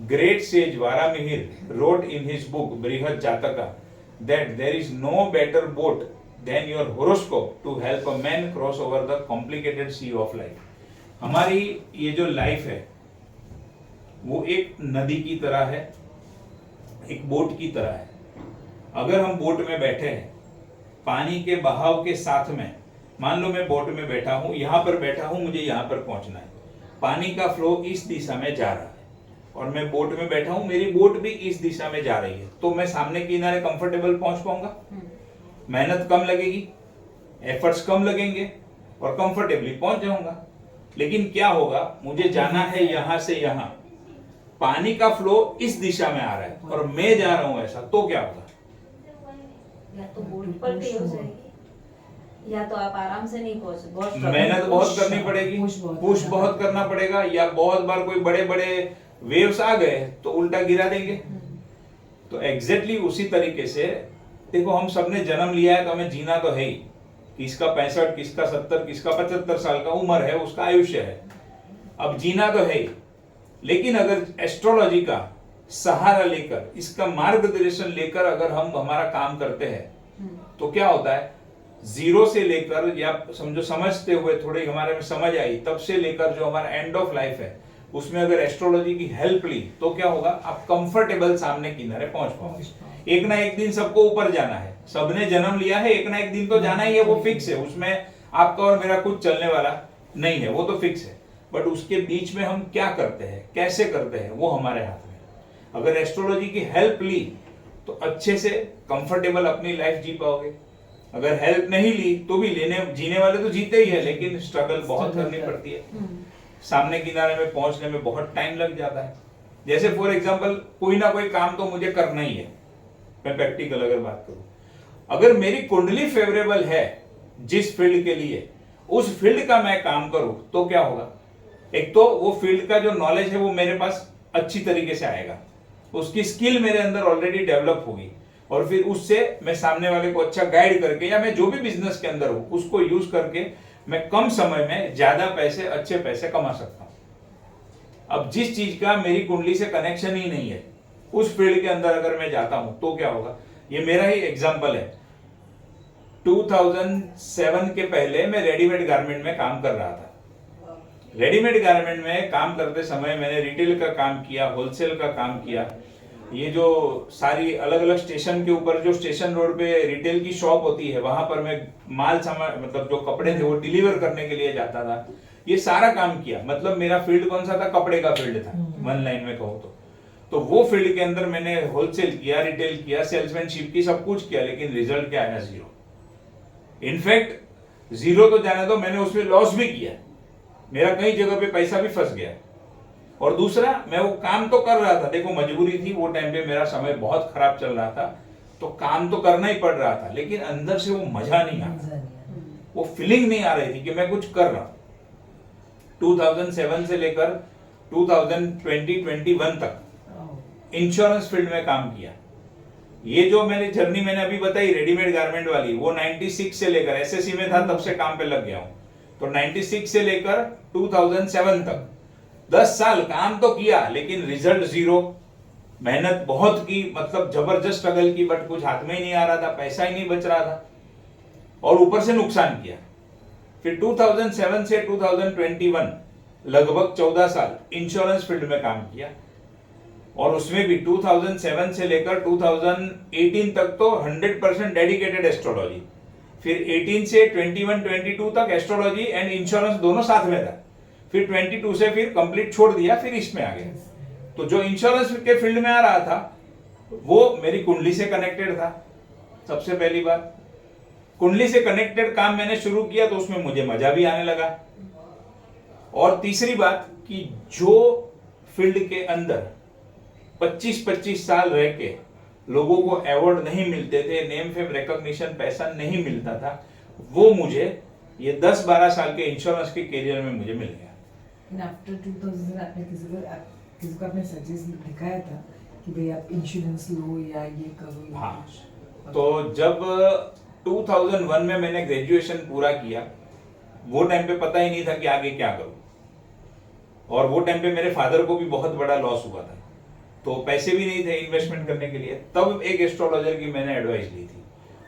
Great sage Varamihir wrote in his book Brihad Jataka that there is no better boat than your horoscope to help a man cross over the complicated sea of life. हमारी ये जो life है वो एक नदी की तरह है, एक बोट की तरह है। अगर हम बोट में बैठे हैं पानी के बहाव के साथ में, मान लो मैं बोट में बैठा हूं, यहां पर बैठा हूं, मुझे यहां पर पहुंचना है, पानी का फ्लो इस दिशा में जा रहा है और मैं बोट में बैठा हूं, मेरी बोट भी इस दिशा में जा रही है, तो मैं सामने किनारे कंफर्टेबल पहुंच पाऊंगा? मेहनत कम लगेगी, एफर्ट्स कम लगेंगे और कंफर्टेबली पहुंच जाऊंगा। लेकिन क्या होगा, मुझे जाना है यहां से यहां, पानी का फ्लो इस दिशा में आ रहा है और मैं जा रहा हूं ऐसा, तो क्या होगा? या तो बोट पलटी हो जाएगी, या तो आप आराम से नहीं पहुंच, मेहनत बहुत करनी पड़ेगी, पुश बहुत करना पड़ेगा, या बहुत बार कोई बड़े बड़े वेव्स आ गए तो उल्टा गिरा देंगे। तो एग्जैक्टली उसी तरीके से देखो, हम सबने जन्म लिया है तो हमें जीना तो है ही, किसका 65, किसका 70, किसका 75 साल का उम्र है, उसका आयुष्य है, अब जीना तो है ही। लेकिन अगर एस्ट्रोलॉजी का सहारा लेकर, इसका मार्गदर्शन लेकर अगर हम हमारा काम करते हैं तो क्या होता है, जीरो से लेकर, या समझो समझते हुए थोड़ी हमारे में समझ आई, तब से लेकर जो हमारा एंड ऑफ लाइफ है उसमें अगर एस्ट्रोलॉजी की हेल्प ली तो क्या होगा, आप कंफर्टेबल सामने किनारे पहुंच पाओगे। एक ना एक दिन सबको ऊपर जाना है, सबने जन्म लिया है, एक ना एक दिन तो जाना ही है, वो फिक्स है, उसमें आपका और मेरा कुछ चलने वाला नहीं है, वो तो फिक्स है। बट उसके बीच में हम क्या करते हैं, कैसे करते हैं, वो हमारे हाथ में। अगर एस्ट्रोलॉजी की हेल्प ली तो अच्छे से कंफर्टेबल अपनी लाइफ जी पाओगे। अगर हेल्प नहीं ली तो भी जीने वाले तो जीते ही है, लेकिन स्ट्रगल बहुत करनी पड़ती है, सामने किनारे में पहुंचने में बहुत टाइम लग जाता है। जैसे फॉर एग्जांपल कोई ना कोई काम तो मुझे करना ही है, मैं प्रैक्टिकल अगर बात करूं, अगर मेरी कुंडली फेवरेबल है जिस फील्ड के लिए, उस फील्ड का मैं काम करूं तो क्या होगा, एक तो वो फील्ड का जो नॉलेज है वो मेरे पास अच्छी तरीके से आएगा, उसकी स्किल मेरे अंदर ऑलरेडी डेवलप होगी, और फिर उससे मैं सामने वाले को अच्छा गाइड करके, या मैं जो भी बिजनेस के अंदर हूं उसको यूज करके मैं कम समय में ज्यादा पैसे, अच्छे पैसे कमा सकता हूं। अब जिस चीज का मेरी कुंडली से कनेक्शन ही नहीं है, उस फील्ड के अंदर अगर मैं जाता हूं तो क्या होगा, ये मेरा ही एग्जांपल है। 2007 के पहले मैं रेडीमेड गारमेंट में काम कर रहा था। रेडीमेड गारमेंट में काम करते समय मैंने रिटेल का काम किया, होलसेल का काम किया। ये जो सारी अलग अलग स्टेशन के ऊपर, जो स्टेशन रोड पे रिटेल की शॉप होती है, वहां पर मैं माल सामान, मतलब जो कपड़े थे वो डिलीवर करने के लिए जाता था। ये सारा काम किया, मतलब मेरा फील्ड कौन सा था, कपड़े का फील्ड था, वन लाइन में कहूँ तो वो फील्ड के अंदर मैंने होलसेल किया, रिटेल किया, सेल्समैनशिप की, सब कुछ किया, लेकिन रिजल्ट क्या आया, जीरो। इनफैक्ट जीरो तो जाने दो, मैंने उसमें लॉस भी किया, मेरा कई जगह पे पैसा भी फंस गया। और दूसरा, मैं वो काम तो कर रहा था, देखो मजबूरी थी, वो टाइम पे मेरा समय बहुत खराब चल रहा था, तो काम तो करना ही पड़ रहा था, लेकिन अंदर से वो मजा नहीं आ रहा, वो फीलिंग नहीं आ रही थी कि मैं कुछ कर रहा हूं। 2007 से लेकर 2021 तक इंश्योरेंस फील्ड में काम किया। ये जो जर्नी मैंने अभी बताई रेडीमेड गारमेंट वाली, वो 96 से लेकर, एसएससी में था तब से काम पे लग गया हूं, तो 96 से लेकर 2007 तक 10 साल काम तो किया, लेकिन रिजल्ट जीरो। मेहनत बहुत की, मतलब जबरदस्त स्ट्रगल की, बट कुछ हाथ में ही नहीं आ रहा था, पैसा ही नहीं बच रहा था, और ऊपर से नुकसान किया। फिर 2007 से 2021 लगभग 14 साल इंश्योरेंस फील्ड में काम किया, और उसमें भी 2007 से लेकर 2018 तक तो 100% डेडिकेटेड एस्ट्रोलॉजी। फिर 18 से 21-22 तक एस्ट्रोलॉजी एंड इंश्योरेंस दोनों साथ में था। फिर 22 से फिर कंप्लीट छोड़ दिया, फिर इसमें आ गया। तो जो इंश्योरेंस के फील्ड में आ रहा था वो मेरी कुंडली से कनेक्टेड था। सबसे पहली बात, कुंडली से कनेक्टेड काम मैंने शुरू किया तो उसमें मुझे मजा भी आने लगा। और तीसरी बात कि जो फील्ड के अंदर 25-25 साल रह के लोगों को अवार्ड नहीं मिलते थे, नेम फेम रिकॉग्निशन, पैसा नहीं मिलता था, वो मुझे ये 10-12 साल के इंश्योरेंस के करियर में मुझे मिल गया। आफ्टर 2000 आपने किसी को आपने सजेस्ट दिखाया था कि भाई आप इंश्योरेंस लो या ये करो? हाँ, तो जब 2001 में मैंने ग्रेजुएशन पूरा किया, वो टाइम पे पता ही नहीं था कि आगे क्या करूं, और वो टाइम पे मेरे फादर को भी बहुत बड़ा लॉस हुआ था। तो पैसे भी नहीं थे इन्वेस्टमेंट करने के लिए। तब एक एस्ट्रोलॉजर की मैंने एडवाइस ली थी,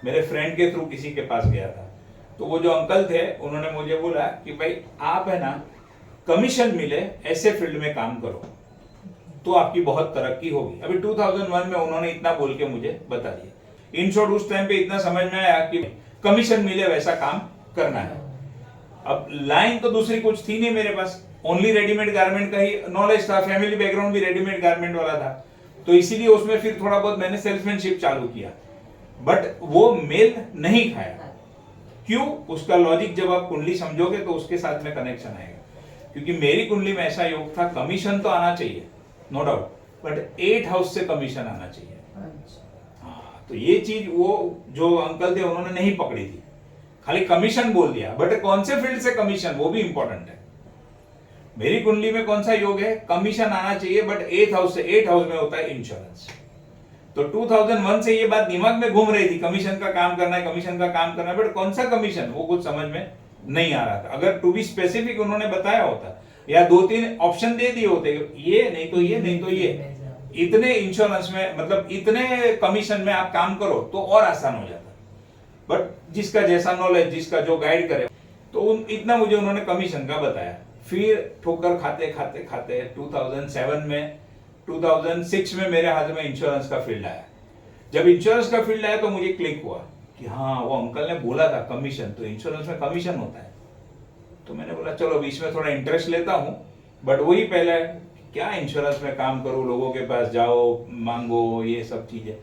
मेरे फ्रेंड के थ्रू किसी के पास गया था। तो वो जो अंकल थे उन्होंने मुझे बोला कि भाई आप है ना कमीशन मिले ऐसे फील्ड में काम करो तो आपकी बहुत तरक्की होगी। अभी 2001 में उन्होंने इतना बोल के मुझे बता दिया। इन शॉर्ट उस टाइम पे इतना समझ में आया कि कमीशन मिले वैसा काम करना है। अब लाइन तो दूसरी कुछ थी नहीं मेरे पास, ओनली रेडीमेड गारमेंट का ही नॉलेज था, फैमिली बैकग्राउंड भी रेडीमेड गारमेंट वाला था, तो इसीलिए उसमें फिर थोड़ा बहुत मैंने सेल्समैनशिप चालू किया, बट वो मेल नहीं खाया। क्यों? उसका लॉजिक जब आप कुंडली समझोगे तो उसके साथ में कनेक्शन आएगा। क्योंकि मेरी कुंडली में ऐसा योग था, कमीशन तो आना चाहिए नो डाउट, बट 8 हाउस से कमीशन आना चाहिए। हाँ, तो ये चीज वो जो अंकल थे उन्होंने नहीं पकड़ी थी, खाली कमीशन बोल दिया, बट कौन से फील्ड से कमीशन वो भी इंपॉर्टेंट है। मेरी कुंडली में कौन सा योग है, कमीशन आना चाहिए, बट 8 हाउस से, 8 हाउस में होता है इंश्योरेंस। तो 2001 से ये बात दिमाग में घूम रही थी, कमीशन का काम करना है, कमीशन का काम करना है, बट कौन सा कमीशन वो कुछ समझ में नहीं आ रहा था। अगर टू बी स्पेसिफिक उन्होंने बताया होता या 2-3 ऑप्शन दे दिए होते, ये नहीं तो ये नहीं तो ये, इतने इंश्योरेंस में मतलब इतने कमीशन में आप काम करो तो और आसान हो जाता। बट जिसका जैसा नॉलेज, जिसका जो गाइड करे, तो इतना मुझे उन्होंने कमीशन का बताया। फिर ठोकर खाते खाते खाते 2006 में मेरे हाथ में इंश्योरेंस का फील्ड आया। जब इंश्योरेंस का फील्ड आया तो मुझे क्लिक हुआ कि हाँ, वो अंकल ने बोला था कमीशन, तो इंश्योरेंस में कमीशन होता है। तो मैंने बोला चलो बीच में थोड़ा इंटरेस्ट लेता हूँ, बट वही पहले क्या इंश्योरेंस में काम करूँ, लोगों के पास जाओ मांगो, ये सब चीजें,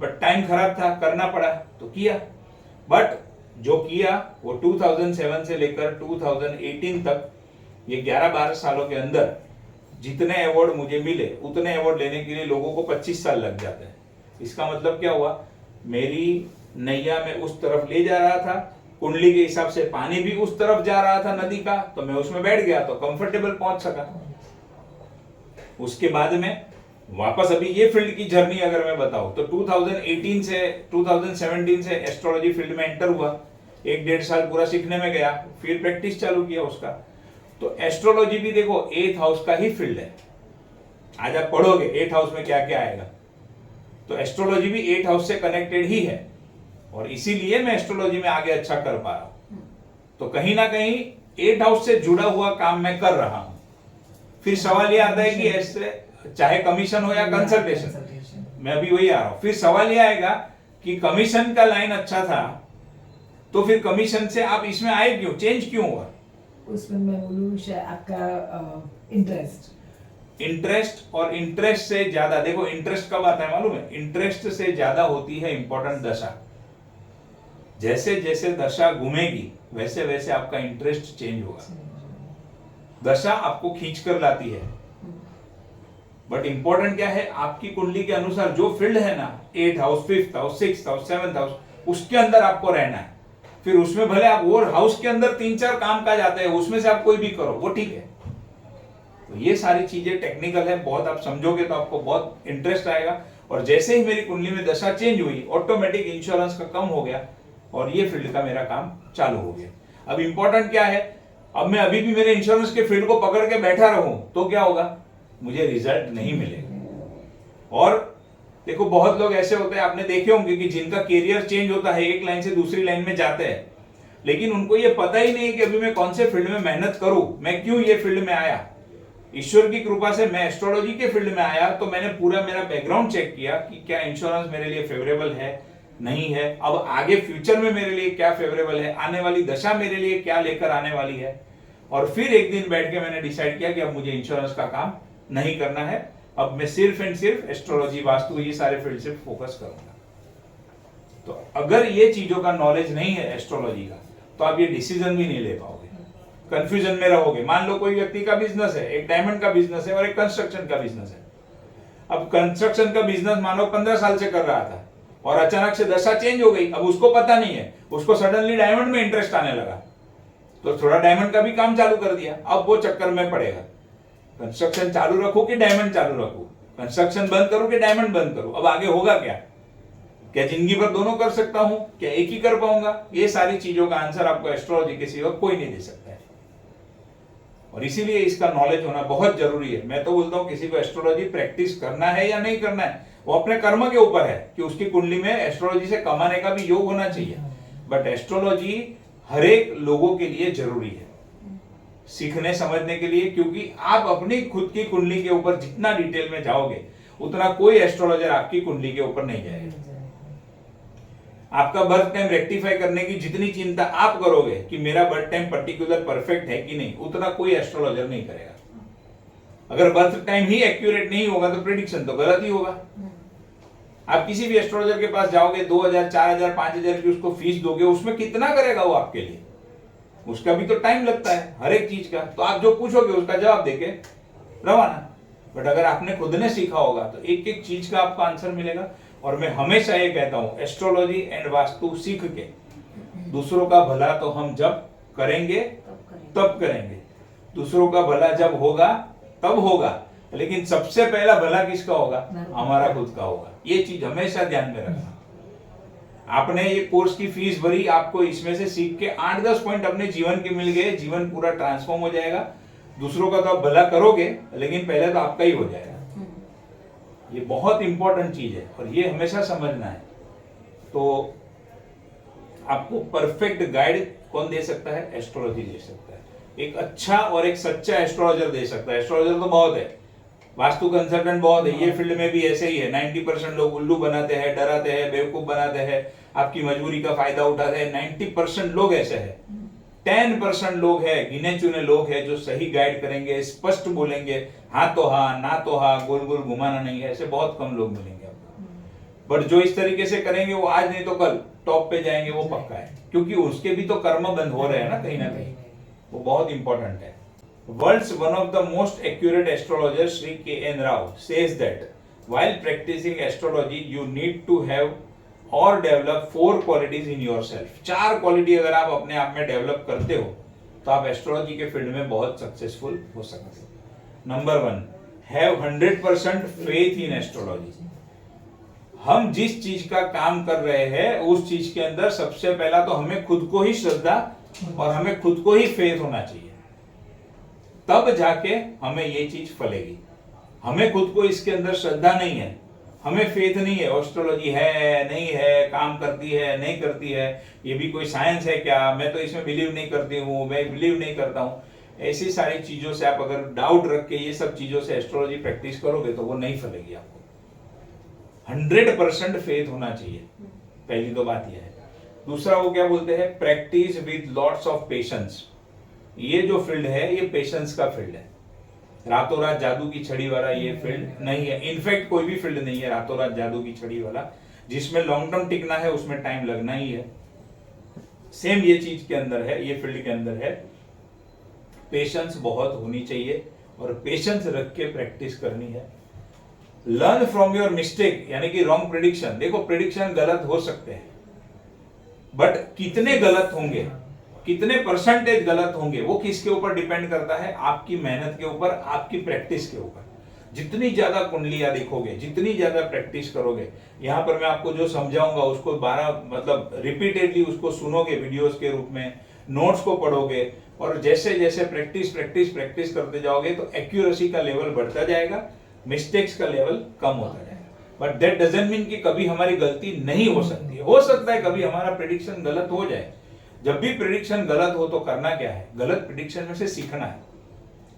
बट टाइम खराब था, करना पड़ा तो किया। बट जो किया वो 2007 से लेकर 2018 तक, ये 11-12 सालों के अंदर जितने अवार्ड मुझे मिले उतने अवार्ड लेने के लिए लोगों को 25 साल लग जाते हैं। इसका मतलब क्या हुआ, मेरी नैया में उस तरफ ले जा रहा था, कुंडली के हिसाब से पानी भी उस तरफ जा रहा था नदी का, तो मैं उसमें बैठ गया तो कंफर्टेबल पहुंच सका। उसके बाद में वापस अभी ये फील्ड की जर्नी अगर मैं बताऊं तो 2018 से 2017 से एस्ट्रोलॉजी फील्ड में एंटर हुआ, 1-1.5 साल पूरा सीखने में गया, फिर प्रैक्टिस चालू किया उसका। तो एस्ट्रोलॉजी भी देखो 8th हाउस का ही फील्ड है। आज आप पढ़ोगे 8th हाउस में क्या क्या आएगा, तो एस्ट्रोलॉजी भी 8th हाउस से कनेक्टेड ही है, और इसीलिए मैं एस्ट्रोलॉजी में आगे अच्छा कर पा रहा हूं। तो कहीं ना कहीं 8th हाउस से जुड़ा हुआ काम मैं कर रहा हूं। फिर सवाल ये आता है कि ऐसे चाहे कमीशन हो या कंसल्टेशन, मैं अभी वही आ रहा हूं। फिर सवाल ये आएगा कि कमीशन का लाइन अच्छा था तो फिर कमीशन से आप इसमें आए क्यों, चेंज क्यों हुआ? उसमें मैं बोलूँ शायद आपका इंटरेस्ट और इंटरेस्ट से ज्यादा, देखो इंटरेस्ट कब आता है मालूम है, इंटरेस्ट से ज्यादा होती है इंपॉर्टेंट दशा। जैसे जैसे दशा घूमेगी वैसे वैसे आपका इंटरेस्ट चेंज होगा। दशा आपको खींच कर लाती है, बट इंपॉर्टेंट क्या है, आपकी कुंडली के अनुसार जो फील्ड है ना, 8th house, 5th house, 6th house, 7th house, उसके अंदर आपको रहना है। फिर उसमें भले आप वो हाउस के अंदर 3-4 काम काज आते हैं, उसमें से आप कोई भी करो वो ठीक है। तो ये सारी चीजें टेक्निकल है, बहुत आप समझोगे तो आपको बहुत इंटरेस्ट आएगा। और जैसे ही मेरी कुंडली में दशा चेंज हुई, ऑटोमेटिक इंश्योरेंस का कम हो गया और ये फील्ड का मेरा काम चालू हो गया। अब इंपॉर्टेंट क्या है, अब मैं अभी भी मेरे इंश्योरेंस के फील्ड को पकड़ के बैठा रहूं तो क्या होगा, मुझे रिजल्ट नहीं मिलेगा। और देखो बहुत लोग ऐसे होते हैं, आपने देखे होंगे कि जिनका कैरियर चेंज होता है, एक लाइन से दूसरी लाइन में जाते हैं, लेकिन उनको ये पता ही नहीं कि अभी मैं कौन से फील्ड में मेहनत करूं, मैं क्यों ये फील्ड में आया। ईश्वर की कृपा से मैं एस्ट्रोलॉजी के फील्ड में आया तो मैंने पूरा मेरा बैकग्राउंड चेक किया कि क्या इंश्योरेंस मेरे लिए फेवरेबल है, नहीं है, अब आगे फ्यूचर में मेरे लिए क्या फेवरेबल है, आने वाली दशा मेरे लिए क्या लेकर आने वाली है। और फिर एक दिन बैठ के मैंने डिसाइड किया कि अब मुझे इंश्योरेंस का काम नहीं करना है, अब मैं सिर्फ एंड सिर्फ एस्ट्रोलॉजी, वास्तु, ये सारे फील्ड से फोकस करूंगा। तो अगर ये चीजों का नॉलेज नहीं है एस्ट्रोलॉजी का, तो आप ये डिसीजन भी नहीं ले पाओगे, कंफ्यूजन में रहोगे। मान लो कोई व्यक्ति का बिजनेस है, एक डायमंड का बिजनेस है और एक कंस्ट्रक्शन का बिजनेस है। अब कंस्ट्रक्शन का बिजनेस मानो 15 साल से कर रहा था और अचानक से दशा चेंज हो गई, अब उसको पता नहीं है, उसको सडनली डायमंड में इंटरेस्ट आने लगा, तो थोड़ा डायमंड का भी काम चालू कर दिया। अब वो चक्कर में पड़ेगा, कंस्ट्रक्शन चालू रखो कि डायमंड चालू रखो, कंस्ट्रक्शन बंद करो कि डायमंड बंद करो, अब आगे होगा क्या, क्या जिंदगी भर दोनों कर सकता हूं, क्या एक ही कर पाऊंगा? ये सारी चीजों का आंसर आपको एस्ट्रोलॉजी के सिवा कोई नहीं दे सकता है। और इसीलिए इसका नॉलेज होना बहुत जरूरी है। मैं तो बोलता हूँ किसी को एस्ट्रोलॉजी प्रैक्टिस करना है या नहीं करना है वो अपने कर्म के ऊपर है कि उसकी कुंडली में एस्ट्रोलॉजी से कमाने का भी योग होना चाहिए, बट एस्ट्रोलॉजी हर एक लोगों के लिए जरूरी है सीखने समझने के लिए, क्योंकि आप अपनी खुद की कुंडली के ऊपर जितना डिटेल में जाओगे उतना कोई एस्ट्रोलॉजर आपकी कुंडली के ऊपर नहीं जाएगा। आपका बर्थ टाइम रेक्टिफाई करने की जितनी चिंता आप करोगे कि मेरा बर्थ टाइम पर्टिकुलर परफेक्ट है कि नहीं, उतना कोई एस्ट्रोलॉजर नहीं करेगा। अगर बर्थ टाइम ही एक्यूरेट नहीं होगा तो प्रेडिक्शन तो गलत ही होगा। आप किसी भी एस्ट्रोलॉजर के पास जाओगे 2000, 4000, 5000 की उसको फीस दोगे, उसमें कितना करेगा वो आपके लिए? उसका भी तो टाइम लगता है हर एक चीज का। तो आप जो पूछोगे उसका जवाब देके रवाना। बट अगर आपने खुद ने सीखा होगा तो एक एक चीज का आपको आंसर मिलेगा। और मैं हमेशा ये कहता हूं एस्ट्रोलॉजी एंड वास्तु सीख के दूसरों का भला तो हम जब करेंगे तब करेंगे, दूसरों का भला जब होगा तब होगा, लेकिन सबसे पहला भला किसका होगा? हमारा खुद का होगा। ये चीज हमेशा ध्यान में रखना। आपने ये कोर्स की फीस भरी, आपको इसमें से सीख के 8-10 पॉइंट अपने जीवन के मिल गए, जीवन पूरा ट्रांसफॉर्म हो जाएगा। दूसरों का तो आप भला करोगे, लेकिन पहले तो आपका ही हो जाएगा। ये बहुत इंपॉर्टेंट चीज है और ये हमेशा समझना है। तो आपको परफेक्ट गाइड कौन दे सकता है? एस्ट्रोलॉजी दे सकता है। एक अच्छा और एक सच्चा एस्ट्रोलॉजर दे सकता है। एस्ट्रोलॉजर तो बहुत है, वास्तु कंसल्टेंट बहुत है, ये फील्ड में भी ऐसे ही है। 90% लोग उल्लू बनाते हैं, डराते हैं, बेवकूफ बनाते हैं, आपकी मजबूरी का फायदा उठाते हैं। 90% लोग ऐसे हैं। 10% लोग हैं, गिने चुने लोग हैं जो सही गाइड करेंगे, स्पष्ट बोलेंगे, हाँ तो हाँ, ना तो हाँ, गोल गोल घुमाना नहीं है। ऐसे बहुत कम लोग मिलेंगे आपको। बट जो इस तरीके से करेंगे वो आज नहीं तो कल टॉप पे जाएंगे, वो पक्का है, क्योंकि उसके भी तो कर्म बंद हो रहे हैं ना कहीं ना कहीं। वो बहुत इंपॉर्टेंट है। World's one of the most accurate astrologer, Sri K.N. Rao, says that while practicing astrology, you need to have or develop 4 qualities in yourself. 4 quality अगर आप अपने आप में डेवलप करते हो तो आप एस्ट्रोलॉजी के फील्ड में बहुत सक्सेसफुल हो सकते हो। Number 1, have 100% faith in astrology. हम जिस चीज का काम कर रहे हैं उस चीज के अंदर सबसे पहला तो हमें खुद को ही श्रद्धा और हमें खुद को ही फेथ होना चाहिए, तब जाके हमें ये चीज फलेगी। हमें खुद को इसके अंदर श्रद्धा नहीं है, हमें फेथ नहीं है, एस्ट्रोलॉजी है नहीं है, काम करती है नहीं करती है, ये भी कोई साइंस है क्या, मैं तो इसमें बिलीव नहीं करती हूँ, मैं बिलीव नहीं करता हूँ, ऐसी सारी चीजों से आप अगर डाउट रख के ये सब चीजों से एस्ट्रोलॉजी प्रैक्टिस करोगे तो वो नहीं फलेगी। आपको 100% फेथ होना चाहिए, पहली तो बात यह है। दूसरा वो क्या बोलते हैं, practice with lots of patience. ये जो फील्ड है ये पेशेंस का फील्ड है। रातों रात जादू की छड़ी वाला ये फील्ड नहीं है। इनफैक्ट कोई भी फील्ड नहीं है रातों रात जादू की छड़ी वाला। जिसमें लॉन्ग टर्म टिकना है उसमें टाइम लगना ही है। सेम ये चीज के अंदर है, ये फील्ड के अंदर है। पेशेंस बहुत होनी चाहिए और पेशेंस रख के प्रैक्टिस करनी है। लर्न फ्रॉम योर मिस्टेक, यानी कि रॉन्ग प्रेडिक्शन। देखो प्रेडिक्शन गलत हो सकते हैं, बट कितने गलत होंगे, कितने परसेंटेज गलत होंगे, वो किसके ऊपर डिपेंड करता है? आपकी मेहनत के ऊपर, आपकी प्रैक्टिस के ऊपर। जितनी ज्यादा कुंडलियां देखोगे, जितनी ज्यादा प्रैक्टिस करोगे, यहाँ पर मैं आपको जो समझाऊंगा उसको 12 मतलब रिपीटेडली उसको सुनोगे वीडियोस के रूप में, नोट्स को पढ़ोगे, और जैसे जैसे प्रैक्टिस करते जाओगे तो एक्यूरेसी का लेवल बढ़ता जाएगा, मिस्टेक्स का लेवल कम होता जाएगा। बट दैट डजंट मीन कि कभी हमारी गलती नहीं हो सकती है। हो सकता है कभी हमारा प्रेडिक्शन गलत हो जाए। जब भी प्रेडिक्शन गलत हो तो करना क्या है? गलत प्रेडिक्शन में से सीखना है।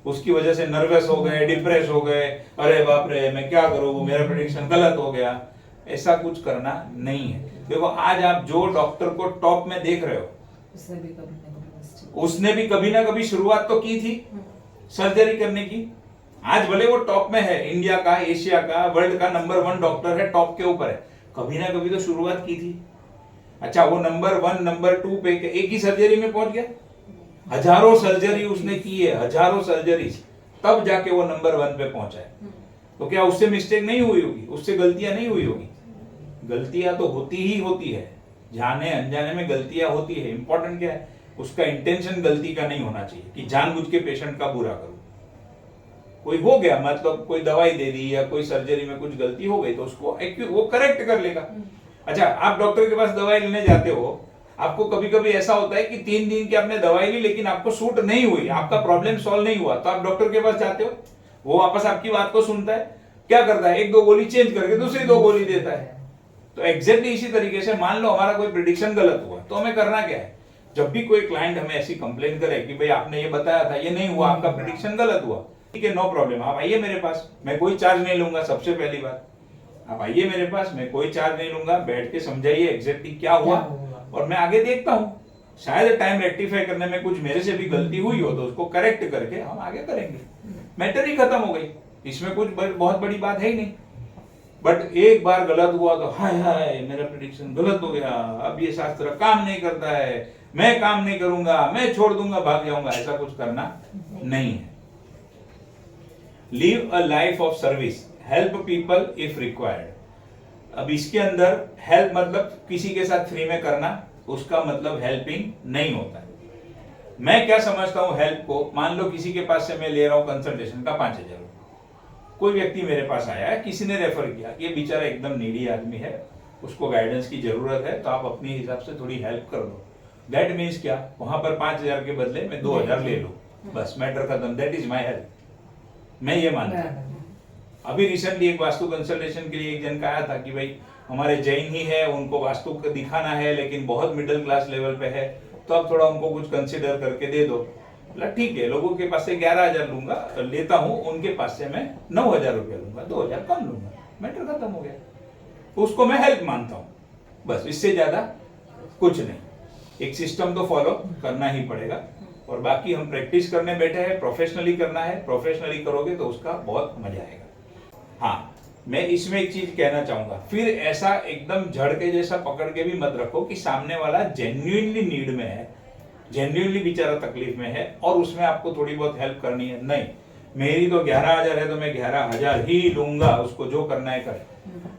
उसकी वजह से नर्वस हो गए, डिप्रेस हो गए, अरे बाप रे मैं क्या करूं, मेरा प्रेडिक्शन गलत हो गया, ऐसा कुछ करना नहीं है। देखो आज आप जो डॉक्टर को टॉप में देख रहे हो, उसने भी कभी ना कभी शुरुआत तो की थी सर्जरी करने की। आज भले वो टॉप में है, इंडिया का, एशिया का, वर्ल्ड का नंबर 1 डॉक्टर है, टॉप के ऊपर है, कभी ना कभी तो शुरुआत की थी। अच्छा वो नंबर 1 नंबर 2 पे एक ही सर्जरी में पहुंच गया? हजारों सर्जरी उसने की है, हजारों सर्जरी, तब जाके वो नंबर 1 पे पहुंचा है। तो क्या उससे मिस्टेक नहीं हुई होगी, उससे गलतियां नहीं हुई होगी? गलतियां तो होती ही होती है, जाने अनजाने में गलतियां होती है। इंपॉर्टेंट क्या है? उसका इंटेंशन गलती का नहीं होना चाहिए कि जानबूझ के पेशेंट का बुरा करूं। कोई हो गया मतलब कोई दवाई दे दी या कोई सर्जरी में कुछ गलती हो गई तो उसको वो करेक्ट कर लेगा। अच्छा आप डॉक्टर के पास दवाई लेने जाते हो आपको कभी कभी ऐसा होता है कि 3 दिन की आपने दवाई ली लेकिन आपको सूट नहीं हुई, आपका प्रॉब्लम सॉल्व नहीं हुआ, तो आप डॉक्टर के पास जाते हो, वो वापस आपकी बात को सुनता है, क्या करता है, 1-2 गोली चेंज करके दूसरी 2 गोली देता है। तो एग्जैक्टली इसी तरीके से मान लो हमारा कोई प्रिडिक्शन गलत हुआ, तो हमें करना क्या है, जब भी कोई क्लाइंट हमें ऐसी कंप्लेन करे कि भाई आपने ये बताया था ये नहीं हुआ, आपका प्रिडिक्शन गलत हुआ, ठीक है, नो प्रॉब्लम, आप आइए मेरे पास, मैं कोई चार्ज नहीं लूंगा। सबसे पहली बात, आप आइए मेरे पास, मैं कोई चार्ज नहीं लूंगा, बैठ के समझाइए एग्जैक्टली क्या हुआ और मैं आगे देखता हूँ, शायद टाइम रेक्टिफाई करने में कुछ मेरे से भी गलती हुई हो तो उसको करेक्ट करके हम आगे करेंगे, मैटर ही खत्म हो गई, इसमें कुछ बहुत बड़ी बात है ही नहीं। बट एक बार गलत हुआ तो हाय हाय मेरा प्रेडिक्शन गलत हो गया, अब ये शास्त्र काम नहीं करता है, मैं काम नहीं करूंगा, मैं छोड़ दूंगा, भाग जाऊंगा, ऐसा कुछ करना नहीं है। Live a life of service, help people if required. अब इसके अंदर हेल्प मतलब किसी के साथ फ्री में करना, उसका मतलब हेल्पिंग नहीं होता है। मैं क्या समझता हूं हेल्प को, मान लो किसी के पास से मैं ले रहा हूं कंसल्टेशन का 5000 रुपये, कोई व्यक्ति मेरे पास आया है, किसी ने रेफर किया, ये बेचारा एकदम नीडी आदमी है, उसको गाइडेंस की जरूरत है, तो आप अपने हिसाब से थोड़ी हेल्प कर दो। दैट मीन्स क्या, वहां पर 5000 के बदले मैं 2000 ले लूं, बस मैटर खत्म, दैट इज माई हेल्प, मैं ये मानता हूं। अभी रिसेंटली एक वास्तु कंसल्टेशन के लिए एक जन का आया था कि भाई हमारे जैन ही है, उनको वास्तु को दिखाना है लेकिन बहुत मिडिल क्लास लेवल पे है, तो आप थोड़ा उनको कुछ कंसिडर करके दे दो। बोला ठीक है, लोगों के पास से 11,000 लूंगा, लेता हूं, उनके पास से मैं 9,000 रुपया लूंगा, 2,000 कम लूंगा, मैटर खत्म हो गया, उसको मैं हेल्प मानता हूं, बस इससे ज्यादा कुछ नहीं। एक सिस्टम तो फॉलो करना ही पड़ेगा और बाकी हम प्रैक्टिस करने बैठे हैं, प्रोफेशनली करना है, प्रोफेशनली करोगे तो उसका बहुत मजा आएगा। हाँ, मैं इसमें एक चीज कहना चाहूंगा, फिर ऐसा एकदम झड़के जैसा पकड़ के भी मत रखो कि सामने वाला जेन्युइनली नीड में है, जेन्युइनली बेचारा तकलीफ में है और उसमें आपको थोड़ी बहुत हेल्प करनी है। नहीं, मेरी तो 11,000 है तो मैं 11,000 ही लूंगा, उसको जो करना है करे,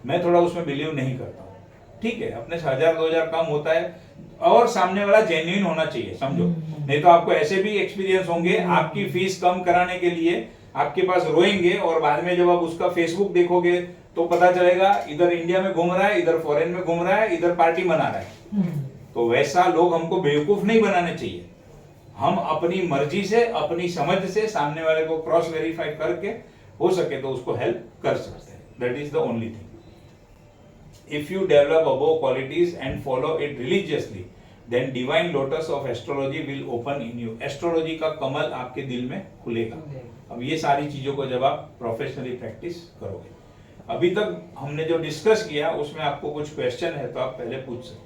मैं थोड़ा उसमें बिलीव नहीं करता हूँ। ठीक है, अपने से 1,000-2,000 कम होता है और सामने वाला जेन्युइन होना चाहिए, समझो, नहीं तो आपको ऐसे भी एक्सपीरियंस होंगे, आपकी फीस कम कराने के लिए आपके पास रोएंगे और बाद में जब आप उसका फेसबुक देखोगे तो पता चलेगा इधर इंडिया में घूम रहा है, इधर फॉरेन में घूम रहा है, इधर पार्टी मना रहा है। तो वैसा लोग हमको बेवकूफ नहीं बनाने चाहिए, हम अपनी मर्जी से, अपनी समझ से सामने वाले को क्रॉस वेरीफाई करके हो सके तो उसको हेल्प कर सकते हैं, that is the only thing. If you develop above qualities and follow it religiously then divine lotus of astrology will open in you, astrology का कमल आपके दिल में खुलेगा। अब ये सारी चीजों को जब आप प्रोफेशनली प्रैक्टिस करोगे, अभी तक हमने जो डिस्कस किया उसमें आपको कुछ क्वेश्चन है तो आप पहले पूछ सकते हैं।